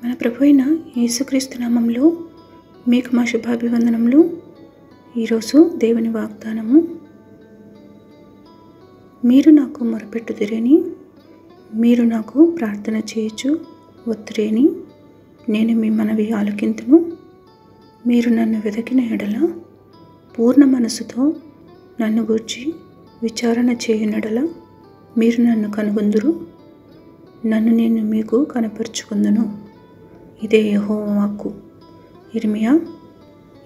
మన ప్రభు అయిన యేసుక్రీస్తు నామములో మీకు మా శుభాభివందనములు. ఈరోజు దేవుని వాగ్దానము, మీరు నాకు మొరపెట్టుదురని, మీరు నాకు ప్రార్థన చేయొచ్చు ఒత్తురేని, నేను మీ మనవి ఆలకింతును. మీరు నన్ను వెదకిన ఎడల పూర్ణ మనసుతో నన్ను గూర్చి విచారణ చేయనడల మీరు నన్ను కనుగొందురు. నన్ను నేను మీకు కనపరుచుకుందును. ఇదే యెహోవా వాక్కు. ఇర్మియా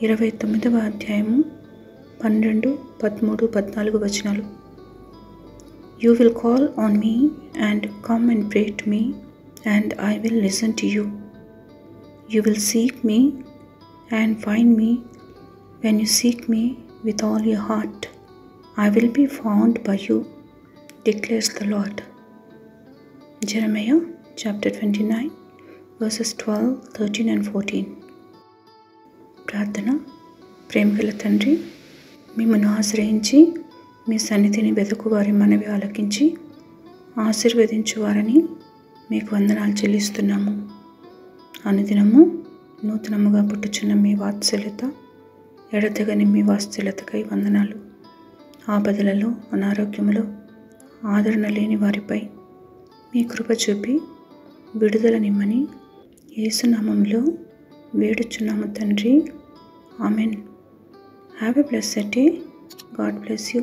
29వ అధ్యాయము 12, 13, 14 వచనాలు. You will call on me and come and pray to me, and I will listen to you. You will seek me and find me when you seek me with all your heart. I will be found by you, declares the Lord. Jeremiah chapter 29 verses 12, 13 and 14. ప్రార్థన. ప్రేమగల తండ్రి, మిమ్మల్ని ఆశ్రయించి మీ సన్నిధిని వెతుకు వారి మనవి ఆలకించి ఆశీర్వదించువారని మీకు వందనాలు చెల్లిస్తున్నాము. అనుదినము నూతనముగా పుట్టుచున్న మీ వాత్సల్యత, ఎడతెగని మీ వాత్సల్యతకై వందనాలు. ఆపదలలో, అనారోగ్యములో ఆదరణ లేని వారిపై మీ కృప చూపి విడుదల నిమ్మని యేసు నామములో వేడుచున్నాము తండ్రి. Amen. Have a blessed day. God bless you.